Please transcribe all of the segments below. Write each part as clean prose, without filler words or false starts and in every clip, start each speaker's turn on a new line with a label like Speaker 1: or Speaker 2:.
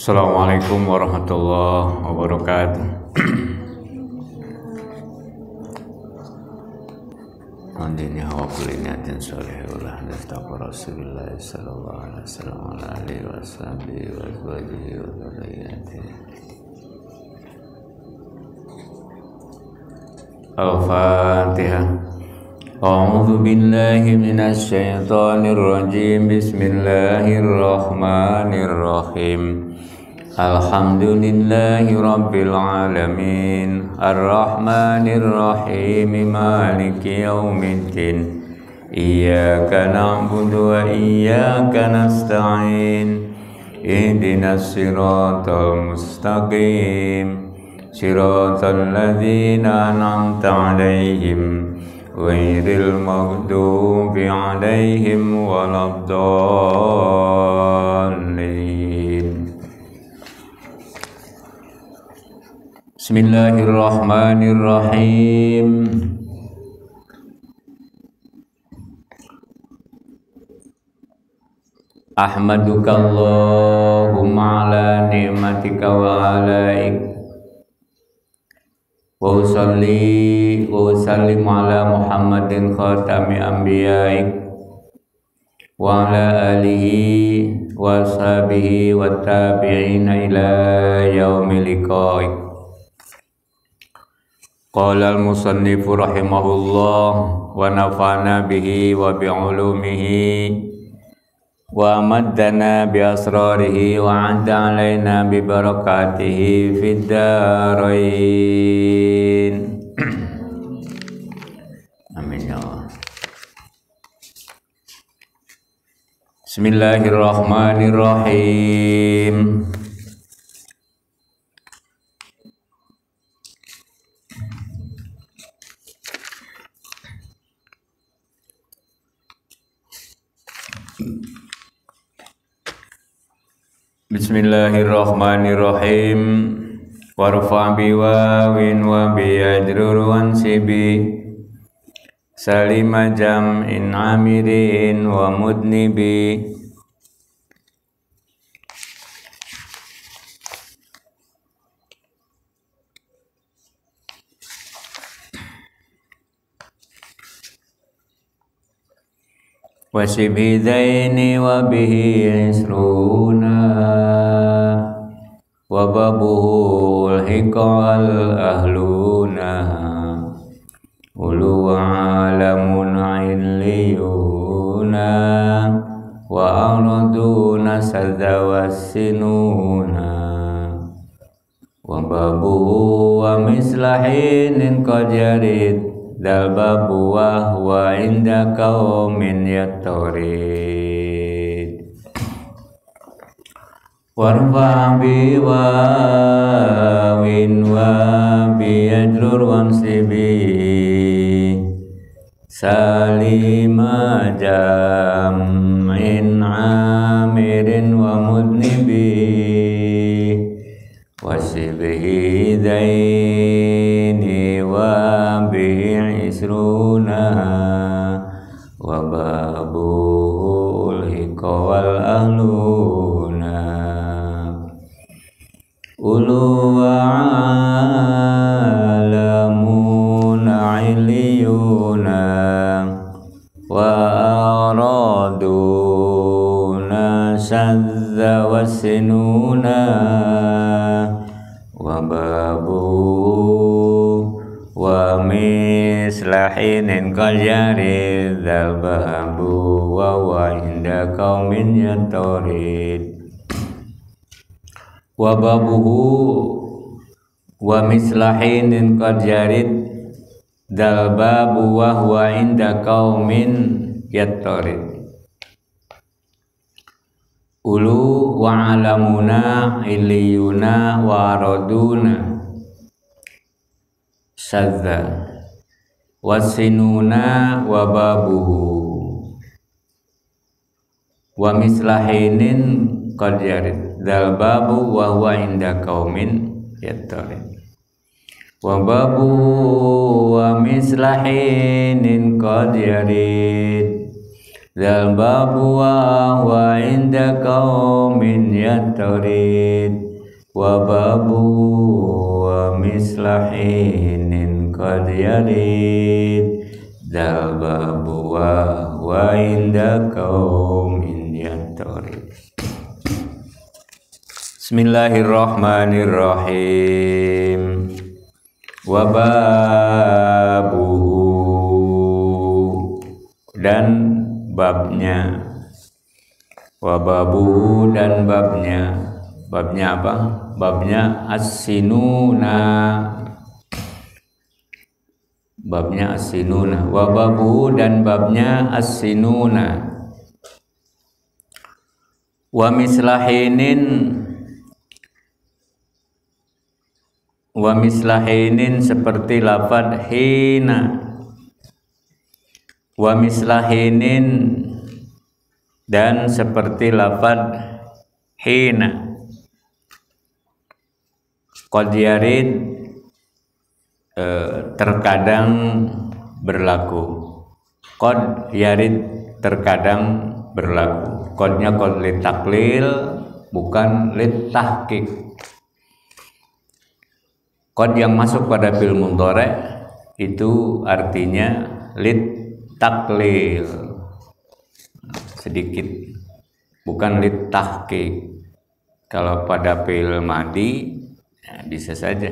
Speaker 1: Assalamualaikum warahmatullahi wabarakatuh. Andini hawa kulli niatin solihullah nastaqir Rasulullah sallallahu alaihi wasallam ala alihi wa sahbihi wa azwajihi wa dzurriyyatihi. Al-Fatihah. A'udzu billahi minasy syaithanir rajim. Bismillahirrahmanirrahim. Alhamdulillahi rabbil alamin. Ar-Rahmanir Rahim. Maliki yaumiddin. Iyyaka na'budu wa iyyaka nasta'in. Ihdinas siratal mustaqim. Siratal ladzina an'amta 'alaihim ghairil maghdubi 'alaihim waladdallin. Bismillahirrahmanirrahim. Ahmaduka Allahumma ala ni'matika wa alaik wa usalli wa usallim ala Muhammadin khatami anbiyaik wa ala alihi wa sahbihi wa tabi'ina ila yaumil liqa'i. Qala al-musannifu rahimahullah wa nafa'na bihi wa bi'ulumihi wa amaddana bi asrarihi wa adda alaina bi barakatihi fid darain. Amin ya Allah. Bismillahirrahmanirrahim. Bismillahirrahmanirrahim. Warfa bi wawin wa bi ajrur wansibi salima jam'in amirin wa mudnibi. Wasibidaini wa bihi isruna wa babuhul hiqal ahluna ulu alamun illiyuna wa araduna sadawassinuna wa babuhu wa mislahinin qajarid dal babu wa huwa inda qaumin yattarid. Warfa bi wawin wa bi ajrur wansibi salima jam'in amirin wa mudnibi wasibihi daini wa bihi isruna wa babul hiqawal ahluna ulu wa alamuna iliyuna wa araduna sadza wasinuna wa babu wa mislahinin qaljari dzal babu wa wa inda qaumin yattarid. Wa babuhu wa mislahinin qajarid dal babu wa huwa inda qaumin yattarid. Ulu wa alamuna iliyuna wa araduna sadza wasinuna wa babuhu wa mislahinin qajarid dal babu wa huwa inda qaumin yattarid. Wa babu wa mislahinin qajarid dal babu wa huwa inda qaumin yattarid. wa babu wa mislahinin qad yarid dal babu wa inda qaumin yatarid. Bismillahirrahmanirrahim. Wa babuhu dan babnya, wa babuhu dan babnya. Babnya apa? Babnya as-sinuna. Babnya as-sinuna. Wa babuhu dan babnya as-sinuna. Wa mislahinin seperti lafad hina. Wa mislahinin dan seperti lafad hina. Qad yarid terkadang berlaku. Qad yarid terkadang berlaku. Qadnya qad litaklil bukan litahqiq. Qad yang masuk pada fi'il mudhari itu artinya litaklil, sedikit, bukan litahqiq. Kalau pada fi'il madhi ya bisa saja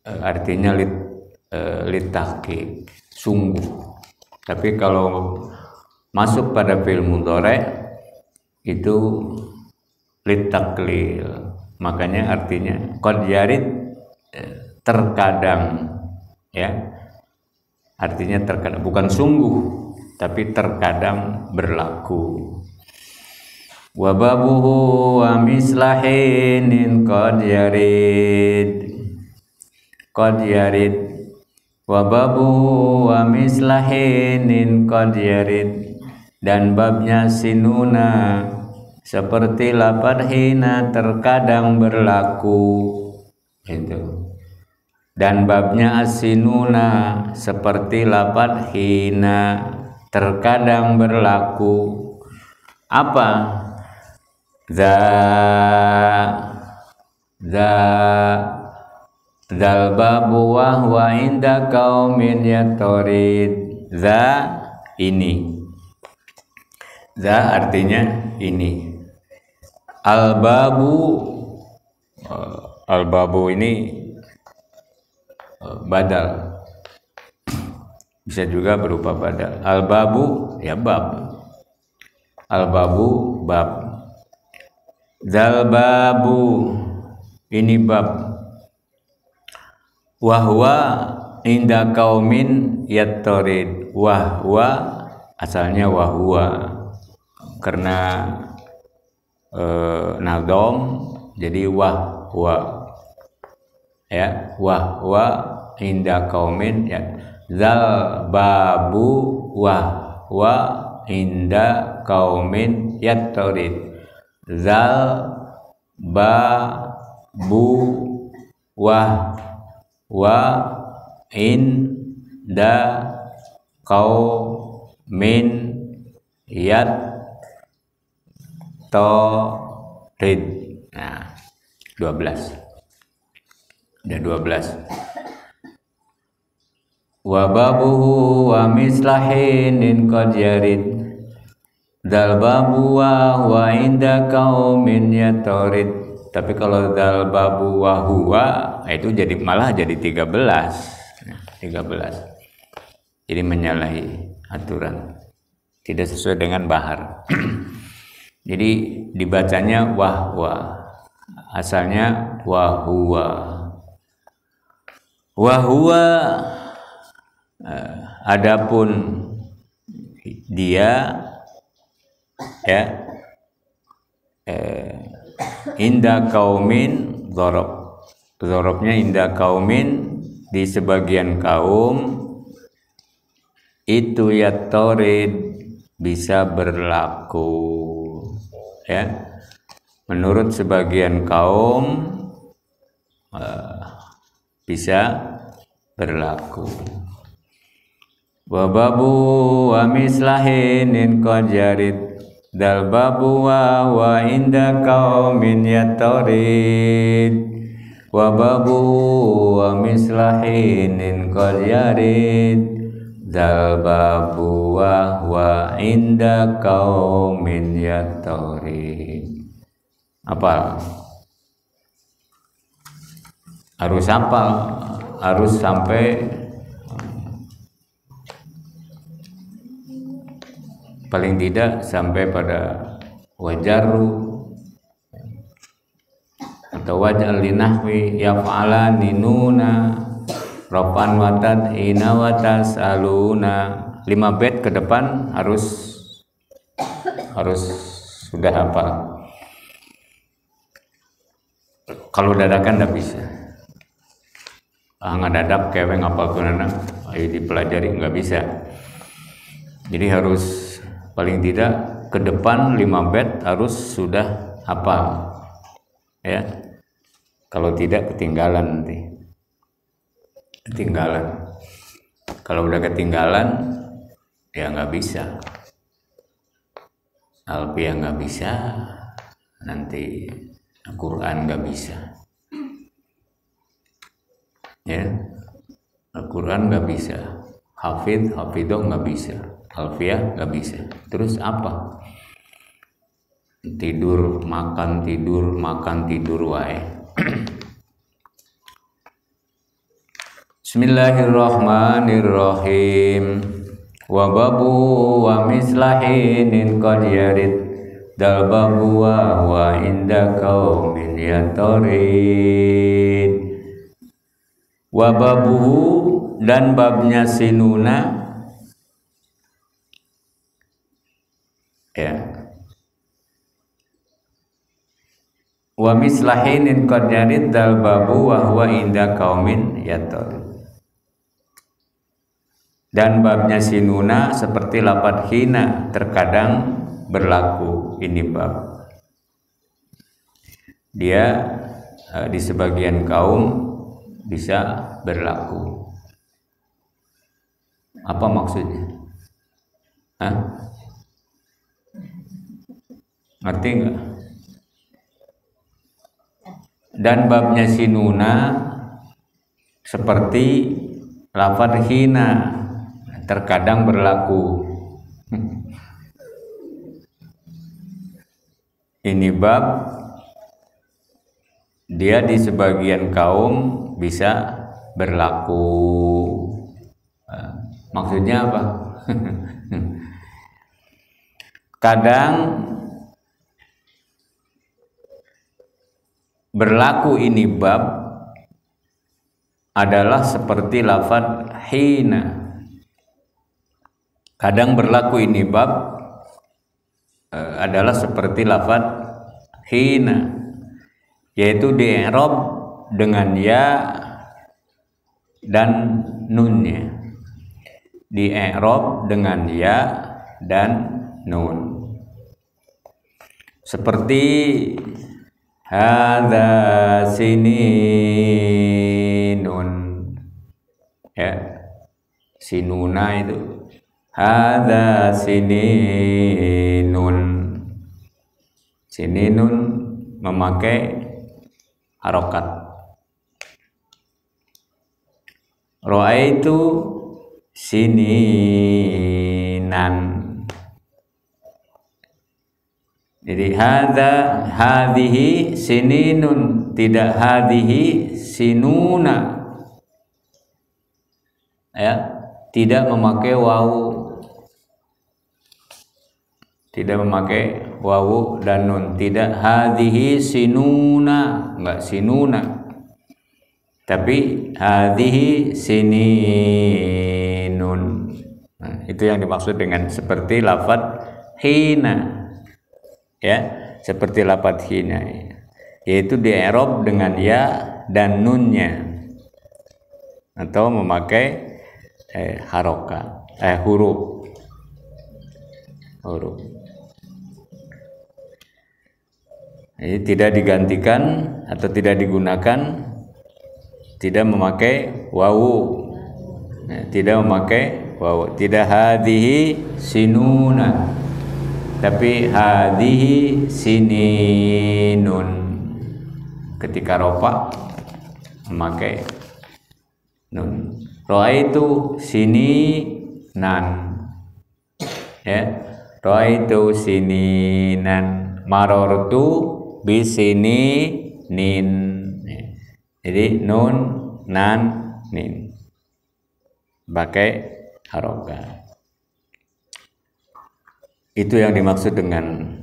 Speaker 1: artinya litahqiq, sungguh. Tapi kalau masuk pada fi'il mudhari itu litaklil. Makanya artinya qad yarid terkadang, ya. Artinya terkadang, bukan sungguh, tapi terkadang berlaku. Wa babuhu wa mislahinin qad yarid. Qad yarid. Wa babuhu wa mislahinin qad yarid. Dan babnya sinuna seperti lafad hina terkadang berlaku itu. Dan babnya asinuna seperti lafad hina terkadang berlaku. Apa? Zal babu wa huwa inda qaumin yatarid. Ini. Za artinya ini. Al-babu ini badal, bisa juga berupa badal. Al-babu ya bab, al-babu bab. Zal babu ini bab. Wahwa inda qaumin yatarid. Wahwa asalnya wahwa, karena nadom jadi wahwa, ya. Wahwa inda qaumin ya. Zal babu wahwa inda qaumin yatarid. Zal babu wahwa inda qaumin yatarid. Nah, 12. Ada 12. Wa babuhu wa mislahinin qad yarid. Dal babu wa inda qaumin yatarid. Tapi kalau dal babu wa huwa itu jadi malah jadi 13. Nah, 13. Jadi menyalahi aturan. Tidak sesuai dengan bahar. Jadi dibacanya wahwa. Asalnya wahwa. Wahwa adapun dia, ya, inda qaumin dzarab. Dzarabnya inda qaumin, di sebagian kaum itu yatarid bisa berlaku, ya. Menurut sebagian kaum bisa berlaku. Wa babu wa mislahinin qad yarid. dal babu wa inda qaumin yatarid wa babu wa mislahinin qad yarid dal babu wa inda qaumin yatarid. Apa? Harus hafal, harus sampai paling tidak sampai pada wajaru atau wajal linahwi yaf'alani nuna rofan watad ina watas aluna. 5 bait ke depan harus sudah hafal. Kalau dadakan tidak bisa. Ngadadak keweng apal kunana ayo dipelajari, nggak bisa. Jadi harus paling tidak ke depan 5 bait harus sudah hafal ya. Kalau tidak ketinggalan nanti. Ketinggalan. Kalau udah ketinggalan ya nggak bisa. Alfiah nggak bisa, nanti Al-Quran nggak bisa. Ya, Al-Quran nggak bisa, Hafidho nggak bisa, Alfiah nggak bisa. Terus apa? Tidur makan tidur wae. Bismillahirrahmanirrahim. Wa babu wa mislahinin qad yarid dal babu wa inda qaumin yatarid. Wa babuhu, dan babnya sinuna ya. Wa mislahinin qad yarid dal babu wa huwa inda qaumin yatarid. Dan babnya sinuna seperti lafadz hina terkadang berlaku. Ini bab dia di sebagian kaum bisa berlaku. Apa maksudnya? Ngerti nggak? Dan babnya sinuna seperti lafadz hina terkadang berlaku. Ini bab dia di sebagian kaum bisa berlaku. Maksudnya apa? Kadang berlaku ini bab adalah seperti lafadz hina. Kadang berlaku ini bab adalah seperti lafadz hina, yaitu di-i'rab dengan ya dan nunnya. Di-i'rab dengan ya dan nun. Seperti hadza sininun ya, sinuna itu hadza sininun. Sininun memakai harokat. Ra'aitu sininan. Jadi hadhihi sininun, tidak hadhihi sinuna. Ya, tidak memakai wawu. Tidak memakai wawu dan nun. Tidak hadhihi sinuna, enggak sinuna. Tapi hadhihi sininun. Nah, itu yang dimaksud dengan seperti lafadz hina. Ya, seperti lafadz hina, yaitu di-i'rab dengan ya dan nunnya atau memakai harokat, huruf. Jadi tidak digantikan atau tidak digunakan, tidak memakai wawu, tidak memakai wawu. Tidak hadhihi sinuna, Tapi hadhihi sininun, ketika rofa memakai nun. Ra'aitu sininan, ya, ra'aitu sininan, marortu bisinin. Jadi nun, nan, nin pakai harokat. Itu yang dimaksud dengan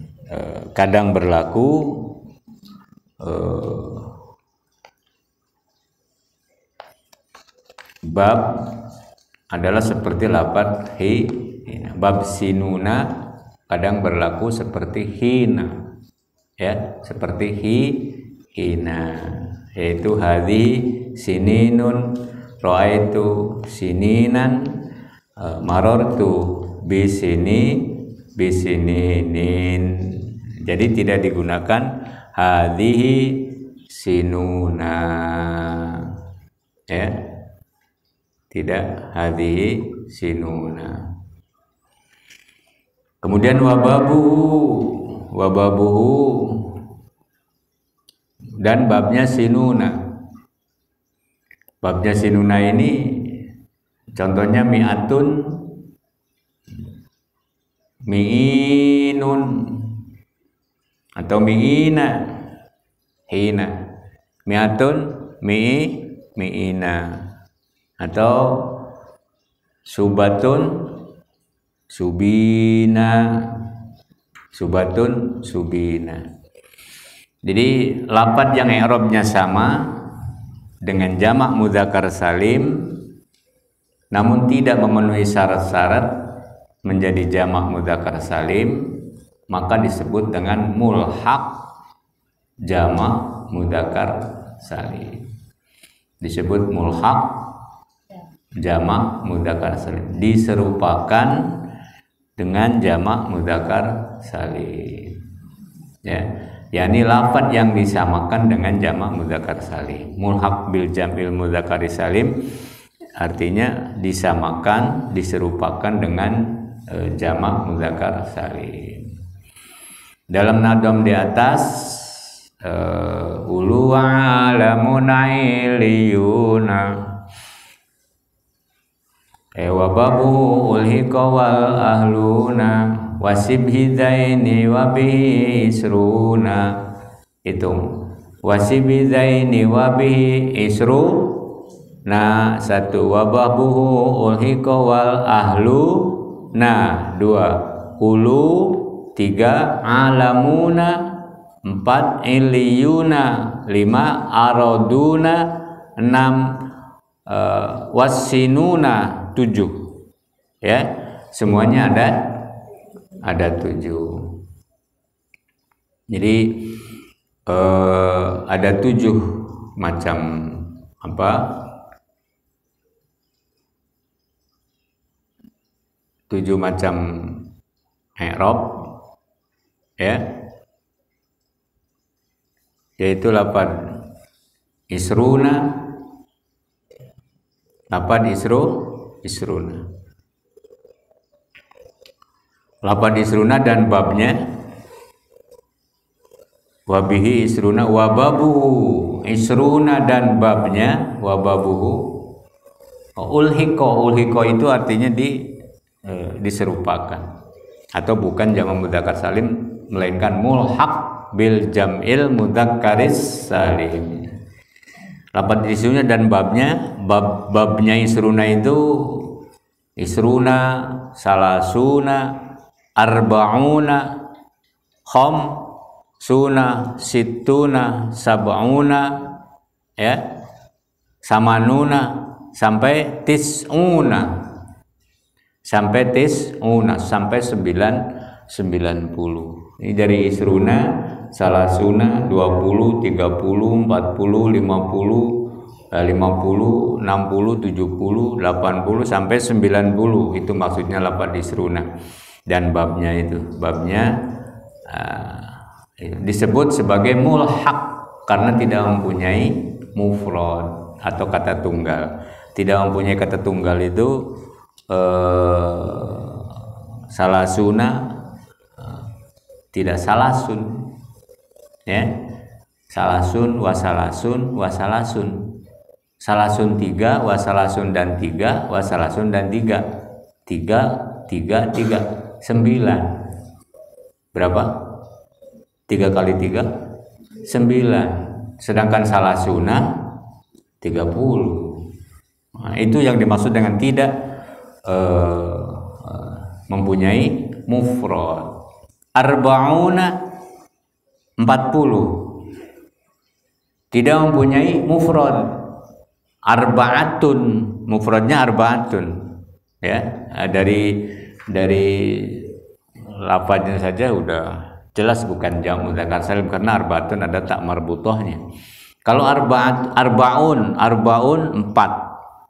Speaker 1: kadang berlaku bab adalah seperti lafaz hi. Bab sinuna kadang berlaku seperti hina, ya, seperti hina, yaitu hadhi sininun, ra'aitu sininan, marortu bisininin. Jadi tidak digunakan hadhihi sinuna, ya, tidak hadhihi sinuna. Kemudian wababuhu dan babnya sinuna. Babnya sinuna ini contohnya mi'atun, mi'inun, atau mi'ina, hina. Mi'atun, mi'ina, atau subatun, subina, subatun, subina. Jadi lafaz yang i'rabnya sama dengan jamak mudzakkar salim namun tidak memenuhi syarat-syarat menjadi jamak mudzakkar salim, maka disebut dengan mulhaq jamak mudzakkar salim. Disebut mulhaq jamak mudzakkar salim, diserupakan dengan jamak mudzakkar salim, ya, yakni lafaz yang disamakan dengan jamak mudzakkar salim. Mulhaq bil jam'il mudzakkar salim artinya disamakan, diserupakan dengan jamak mudzakkar salim. Dalam nadom di atas ulu alamun iliyuna wa babu ulhiqa wal ahluna wasibhi zaini wa bihi isruna. Hitung wasibhi zaini wa bihi isruna, satu, wa babuhu ulhiqa wal ahluna, dua, ulu, tiga, alamuna, empat, iliyuna, lima, araduna, enam, wasinuna, tujuh, ya, semuanya ada tujuh. Jadi ada tujuh macam apa? Tujuh macam i'rab, ya, yaitu lafaz isruna, lafaz isruna, lafaz isruna dan babnya wabihi isruna, wababuhu isruna dan babnya wababuhu. Ulhiqo itu artinya diserupakan atau bukan jamak mudzakkar salim melainkan mulhaq bil jam'il mudzakkaris salim. Lafaz isruna dan babnya isruna itu isruna, salasuna, arba'una, khamsuna, sittuna, sab'una, ya, samanuna sampai tis'una. Sampai 90. Ini dari isruna, salasuna, 20, 30, 40, 50, 50, 60, 70, 80 sampai 90. Itu maksudnya lafaz isruna. Dan babnya disebut sebagai mulhaq karena tidak mempunyai mufrad atau kata tunggal. Tidak mempunyai kata tunggal itu salasuna, tidak salasun. Ya. Salasun, wasalasun, wasalasun. Salasun 3, wasalasun dan 3, wasalasun dan 3. 3, 3, 3. 9. Berapa? 3 kali 3? 9. Sedangkan salasuna 30. Nah, itu yang dimaksud dengan tidak mempunyai mufrad. Arba'una 40. Tidak mempunyai mufrad. Arba'atun, mufradnya arba'atun. Ya, dari lafaznya saja udah jelas bukan jamak mudzakkar salim karena arba'atun ada tak marbutohnya. Kalau arba'un 4,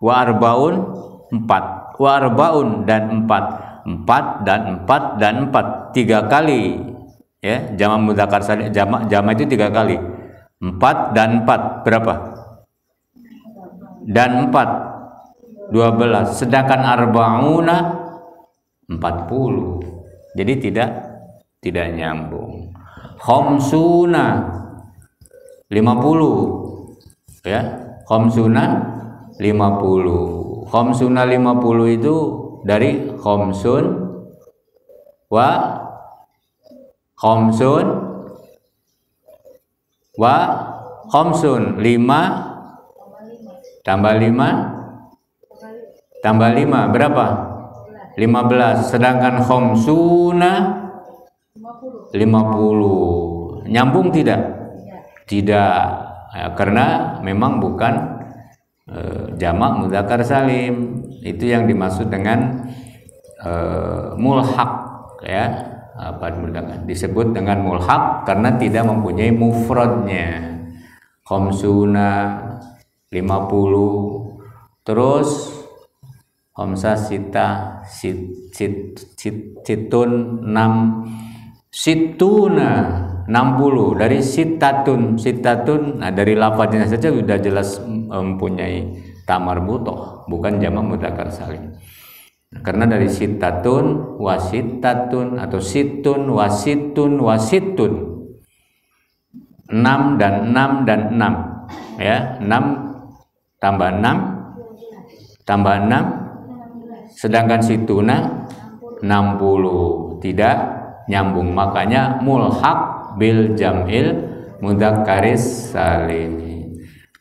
Speaker 1: wa arba'un 4, wa arba'un dan 4, 4 dan 4 dan 4, 3 kali. Ya, jamak mudzakkar salim, jamak itu 3 kali. 4 dan 4 berapa? Dan 4 12. Sedangkan arba'una 40. Jadi tidak nyambung. Khamsuna 50. Ya, khamsuna 50. Khamsuna 50 itu dari khamsun wa khamsun wa khamsun. 5 tambah 5 tambah 5 berapa? 15. Sedangkan khamsuna 50. Nyambung tidak? Tidak. Ya, karena memang bukan jamak mudzakkar salim. Itu yang dimaksud dengan mulhaq, ya. Disebut dengan mulhaq karena tidak mempunyai mufradnya. Khamsuna 50, terus khamsah sita situn 6, situna 60 dari sitatun. Nah, dari lafaznya saja sudah jelas mempunyai tamar butoh, bukan jamak mudzakkar salim. Karena dari sitatun wasitatun atau situn wasitun wasitun, 6 dan 6 dan 6, ya. 6 tambah 6 tambah 6, sedangkan situna 60. Tidak nyambung, makanya mulhaq bil jam'il mudzakkaris salim.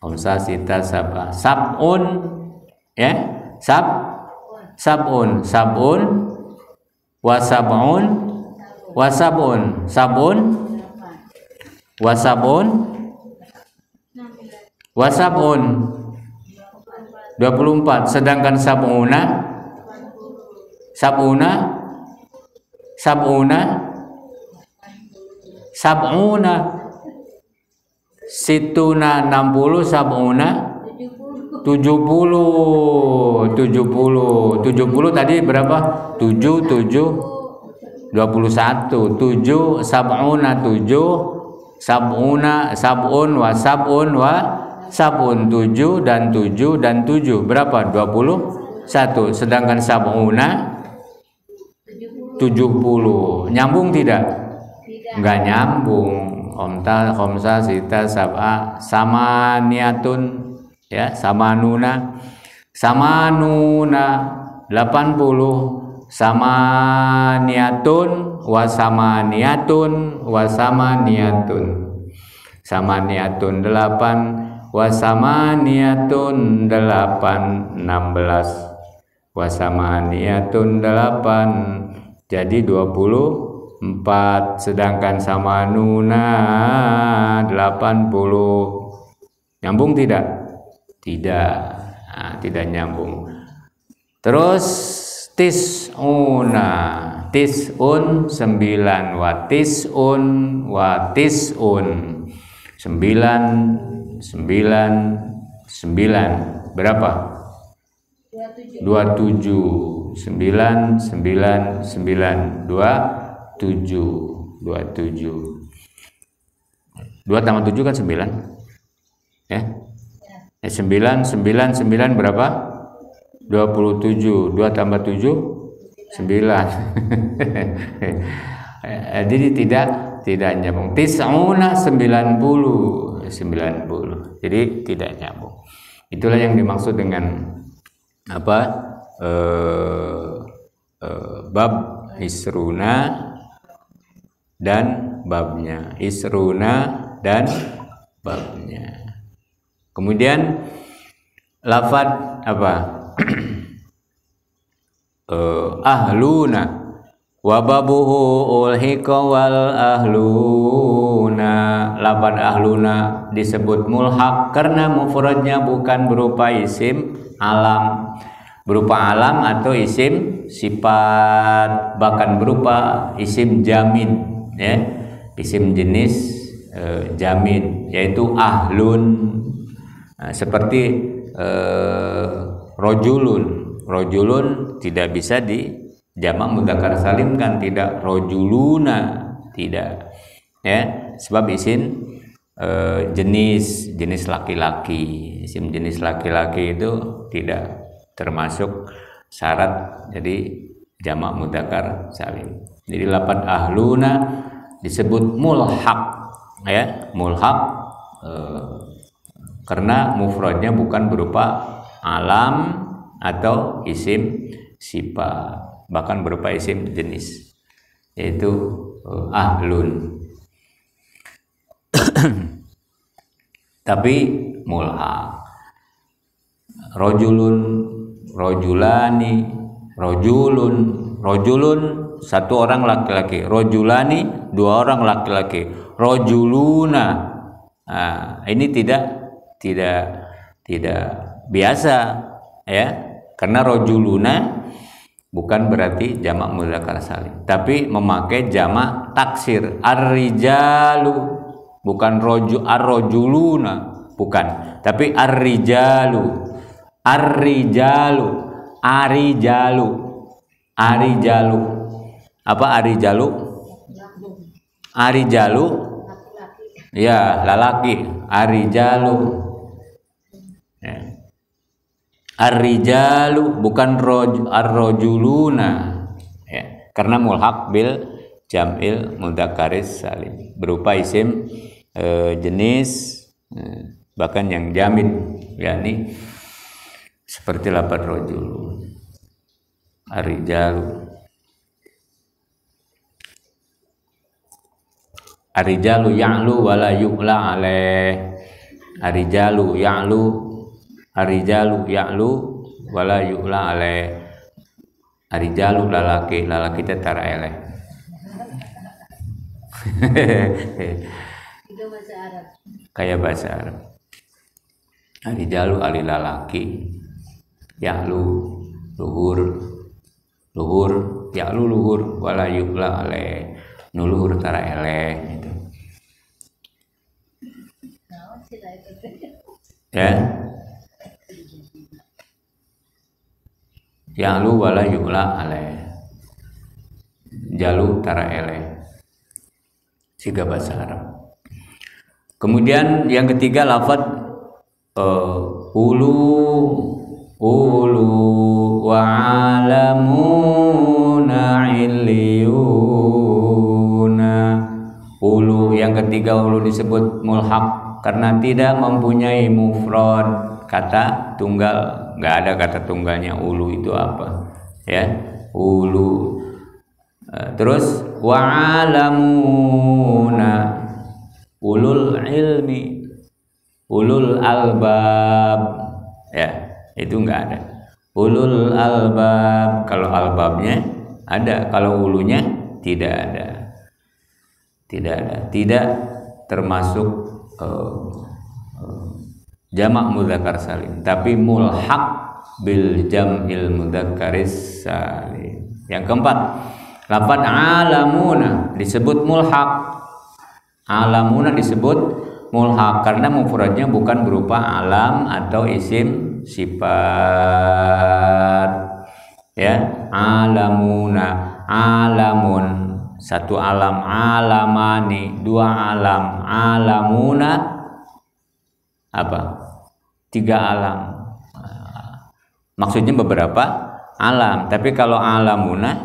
Speaker 1: Khamsah sita sab'ah, sab'un, ya, sab'un wa sab'un wa sab'un, sab'un wa sab'un wa sab'un 24. Sedangkan sab'una situna 60, sab'una 70 tadi berapa? 7 21. 7 sab'una 7, sab'un wa sab'un 7 dan 7 dan 7 berapa? 21. Sedangkan sab'una 70. Nyambung tidak? Enggak nyambung. Khamsah sita sab'a samaniatun, ya, samanuna 80, samaniatun wa samaniatun 8 wa samaniatun 8, 16 wa samaniatun 8 jadi 24. Sedangkan samanuna 80. Nyambung tidak? Tidak. Nah, tidak nyambung. Terus tis'un 9 wa tis'un 9 berapa? 27. 9 2 tambah 7 kan 9, ya. 9 berapa? 27. 2 tambah 7 9. Jadi tidak nyambung. Tis'una 90. Jadi tidak nyambung. Itulah yang dimaksud dengan apa? Bab isruna dan babnya. Isruna dan babnya. Kemudian lafad apa? Ahluna wa babuhu ulhiqa wal ahluna. Lafad ahluna disebut mulhaq karena mufradnya bukan berupa isim alam, berupa alam atau isim sifat, bahkan berupa isim jamin, ya, isim jenis jamin, yaitu ahlun. Nah, seperti rojulun tidak bisa di jamak mudzakkar salim kan, tidak, rojuluna tidak, ya, sebab isim jenis laki-laki. Isim jenis laki-laki itu tidak termasuk syarat jadi jamak mudzakkar salim. Jadi lafaz ahluna disebut mulhaq, ya, mulhaq karena mufradnya bukan berupa alam atau isim sifat, bahkan berupa isim jenis, yaitu ahlun. Tapi mulhaq. Rojulun, rojulani, rojulun satu orang laki-laki, rojulani dua orang laki-laki, rojuluna. Nah, ini tidak biasa, ya, karena rojuluna bukan berarti jamak mudzakkar salim, tapi memakai jamak taksir. Ar-rijalu, bukan ar-rojuluna, bukan, tapi ar-rijalu. Ar-rijalu, arijalu, arijalu. Apa arijalu? Arijalu, ya, lalaki. Arijalu, ya. Ar-rijalu bukan ar-rojuluna, ya, karena mulhaq bil jam'il mudzakkaris salim, berupa isim jenis, bahkan yang jamin, yakni seperti lafaz rojul, ar-rijalu. Ar-rijalu ya'lu wala yu'la alaih. Ar-rijalu ya'lu, ar-rijalu ya'lu wala yu'la alaih. Ar-rijalu lalaki, lalaki tetara eleh.
Speaker 2: Itu bahasa Arab.
Speaker 1: Kayak bahasa Arab. Ar-rijalu ali lalaki, ya'lu luhur, luhur, ya'lu luhur wala yu'la alaih. Nuluhur tara eleh gitu. Ya. Ya'lu wala yu'la alaih. Jalu tara eleh. Siga bahasa Arab. Kemudian yang ketiga lafaz ulu wa alamuna illiyuna. Ulu, yang ketiga ulu disebut mulhaq karena tidak mempunyai mufrad, kata tunggal, nggak ada kata tunggalnya. Ulu itu apa, ya, ulu. Terus wa alamuna, ulul ilmi, ulul albab, ya, itu nggak ada. Ulul albab, kalau albabnya ada, kalau ulunya tidak ada. Tidak termasuk jamak mudzakkar salim, tapi mulhaq bil jam'il mudzakkaris salim. Yang keempat, lafaz alamuna disebut mulhaq. Alamuna disebut mulhaq karena mufradnya bukan berupa alam atau isim sifat, ya. Alamuna, alamun satu alam, alamani dua alam, alamuna apa, tiga alam. Maksudnya beberapa alam. Tapi kalau alamuna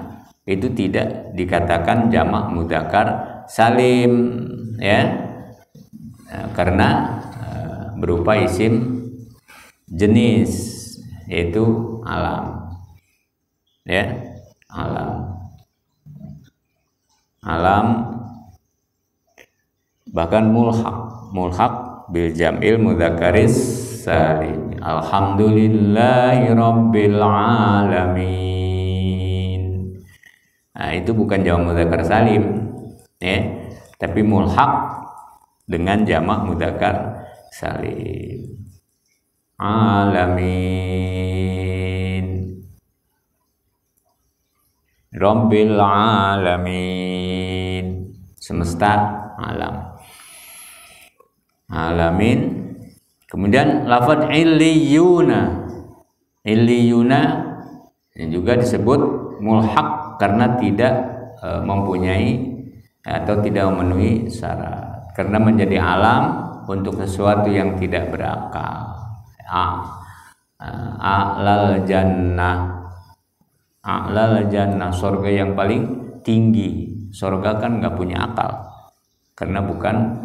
Speaker 1: itu tidak dikatakan jamak mudzakkar salim, ya. Karena berupa isim jenis, yaitu alam, ya, alam bahkan mulhaq bil jam'il mudzakkaris salim. Alhamdulillahi rabbil alamin. Nah, itu bukan jamak mudzakkar salim, ya, tapi mulhaq dengan jamak mudzakkar salim. Alamin, rabbil alamin, semesta alam, alamin. Kemudian lafaz illiyuna yang juga disebut mulhaq karena tidak mempunyai atau tidak memenuhi syarat, karena menjadi alam untuk sesuatu yang tidak berakal. A'lal jannah, surga yang paling tinggi. Surga kan nggak punya akal, karena bukan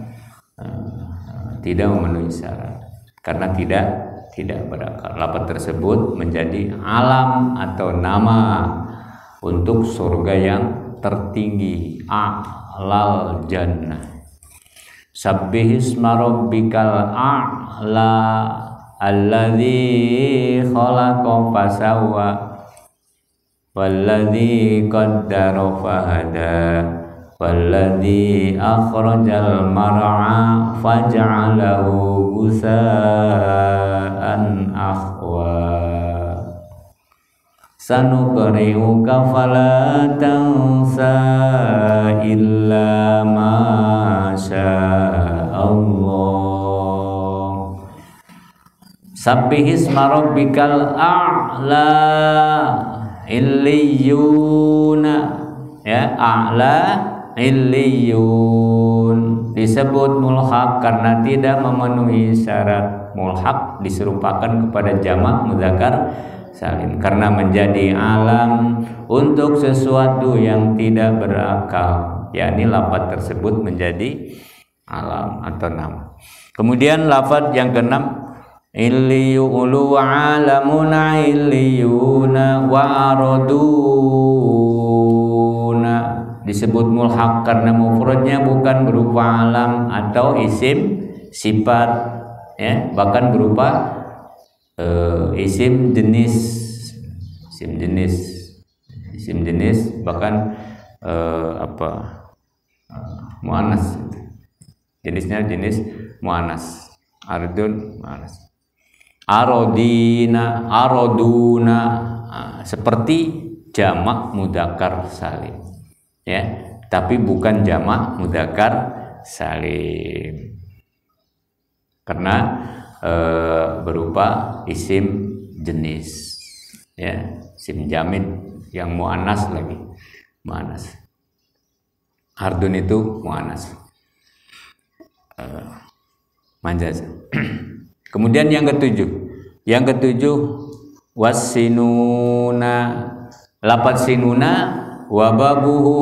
Speaker 1: tidak memenuhi syarat, karena tidak berakal. Lafaz tersebut menjadi alam atau nama untuk surga yang tertinggi, a'lal jannah. Sabbihisma rabbikal a'la alladzi khalaqa fasawwa walladzi qaddara fahada walladzi akhrajal mar'a faj'alahu gusaan akhwa. Sanuqri'uka fala tansa illa ma sya'allah. Sabbihisma rabbikal a'la, illiyuna, ya, a'la illiyun disebut mulhaq karena tidak memenuhi syarat. Mulhaq diserupakan kepada jamak mudzakkar salim karena menjadi alam untuk sesuatu yang tidak berakal, yakni lafaz tersebut menjadi alam atau nama. Kemudian lafaz yang keenam, illiyulu alamuna illiyuna wa araduna, disebut mulhaq karena mufradnya bukan berupa alam atau isim sifat, ya, bahkan berupa isim jenis bahkan muannas, jenisnya jenis muannas. Ardun muannas, arodina, aroduna, seperti jamak mudzakkar salim, ya, tapi bukan jamak mudzakkar salim karena berupa isim jenis, ya, isim jamid yang muannas lagi, muannas. Ardun itu muannas, manjaz. Kemudian yang ketujuh wasinuna, lafaz sinuna wababuhu,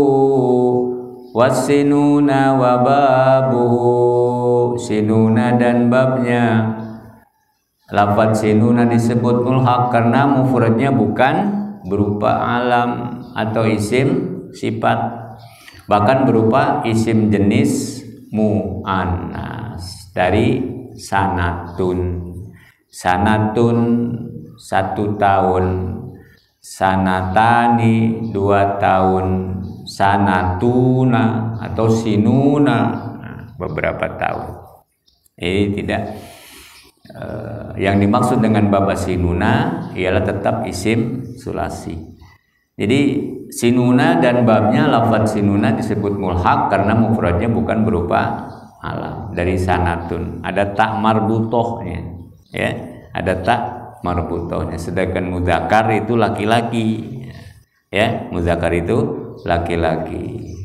Speaker 1: wasinuna wababuhu, sinuna dan babnya. Lafaz sinuna disebut mulhaq karena mufradnya bukan berupa alam atau isim sifat, bahkan berupa isim jenis muannas dari sanatun. Sanatun 1 tahun, sanatani 2 tahun, sanatuna atau sinuna beberapa tahun. Ini tidak yang dimaksud dengan bab sinuna ialah tetap isim sulasi. Jadi sinuna dan babnya, lafaz sinuna disebut mulhaq karena mufradnya bukan berupa alam dari sanatun. Ada tak marbutohnya, ya, ada tak marbutohnya. Sedangkan mudzakkar itu laki-laki, ya, mudzakkar itu laki-laki.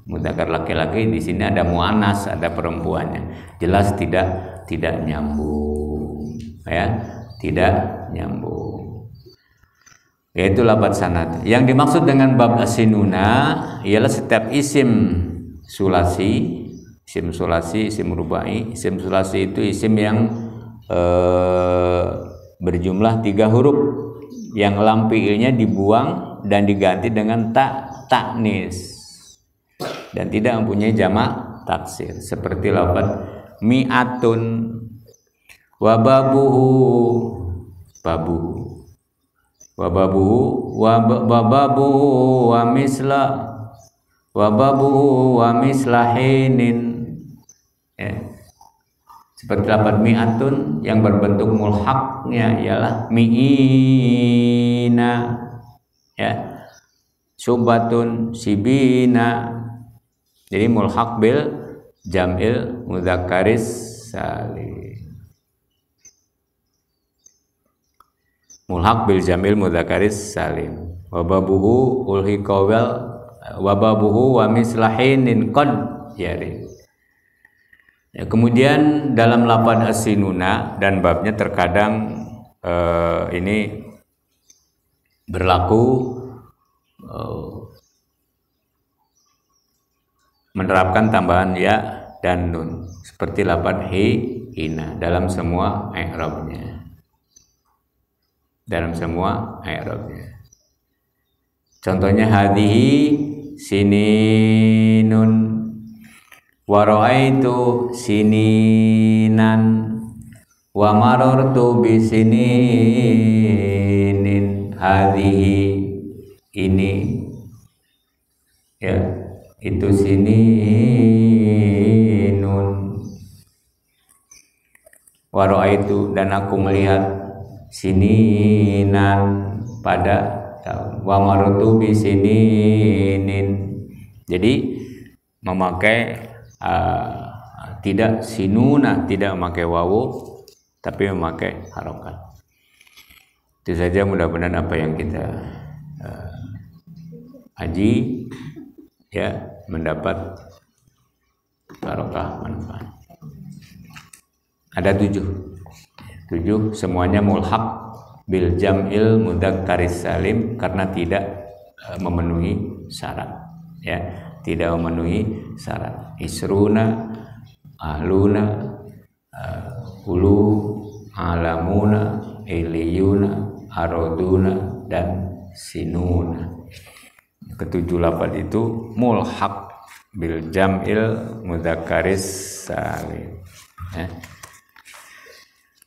Speaker 1: Mudzakkar laki-laki di sini ada muannas, ada perempuannya. Jelas tidak nyambung, ya, tidak nyambung. yaitu lafaz sanad. Yang dimaksud dengan bab asinuna ialah setiap isim sulasi, isim rubai. Isim sulasi itu isim yang berjumlah 3 huruf yang lam fiilnya dibuang dan diganti dengan ta'nis dan tidak mempunyai jamak taksir, seperti lafaz mi'atun wa babuhu wa mislahinin, ya. Seperti lafaz mi'atun yang berbentuk mulhaqnya ialah mi'ina, ya. Subatun sibina. Jadi mulhaq bil jam'il mudzakkaris salim. Mulhaq bil jamil mudzakkaris salim. Wababuhu ulhiqawal wababuhu wa mislahinin qad yari. Ya, kemudian dalam lafaz asinuna dan babnya terkadang ini berlaku menerapkan tambahan ya dan nun, seperti lafaz hina dalam semua i'rabnya. Contohnya hadhihi sininun wa ra'aitu sininan wa marartu bisininin. Hadhihi ini, ya, itu sininun. Wa ra'aitu dan aku melihat sininan pada tahun. Wa marartu bisininin. Jadi memakai tidak sinuna, tidak memakai wawu tapi memakai harokat. Itu saja, mudah-mudahan apa yang kita haji, ya, mendapat barokah manfaat. Ada 7 semuanya mulhaq bil jam'il mudzakkaris salim karena tidak memenuhi syarat, ya, tidak memenuhi syarat. Isruna, ahluna, ulu, alamuna, iliyuna, aroduna, dan sinuna. Ketujuh lafaz itu mulhaq bil jam'il mudzakkaris salim, ya.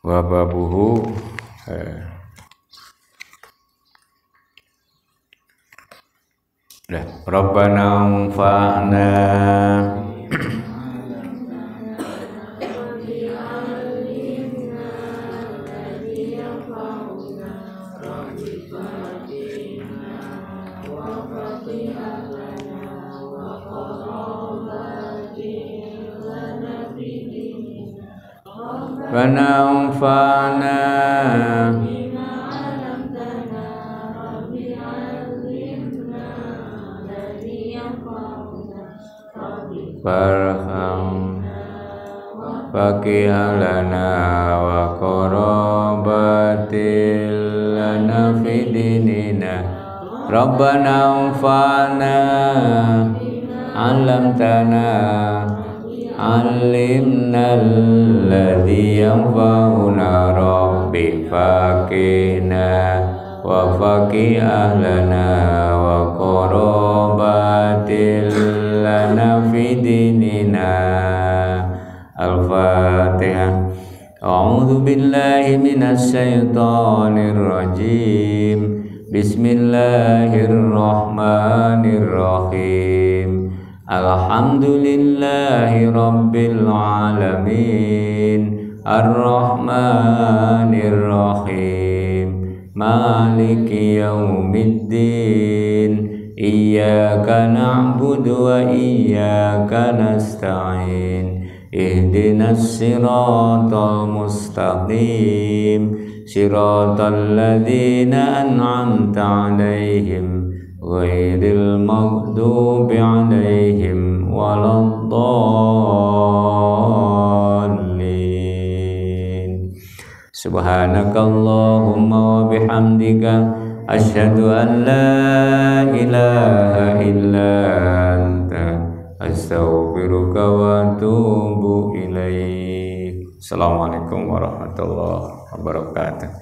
Speaker 1: Wa babuhu Rabbana anfa'na wanfa'na farham faqihalana wa qarabatil lana fidinina Rabbana anfa'na 'allamtana alimnal ladzi yanfa'una rabbi faqina wa faqih ahlana wa qarabatil lana fidinina. Al-Fatihah. A'udzu billahi minasy syaithanir rajim. Bismillahirrahmanirrahim. Alhamdulillahi rabbil alamin. Ar-Rahmanir Rahim. Maliki yaumiddin. Iyyaka na'budu wa iyyaka nasta'in. Ihdinas siratal mustaqim. Siratal ladzina an'amta 'alaihim ghairil maghdubi 'alaihim waladdallin. Subhanakallahumma wa bihamdika asyhadu an la ilaha illa anta astaghfiruka wa atubu ilaik. Assalamualaikum warahmatullahi wabarakatuh.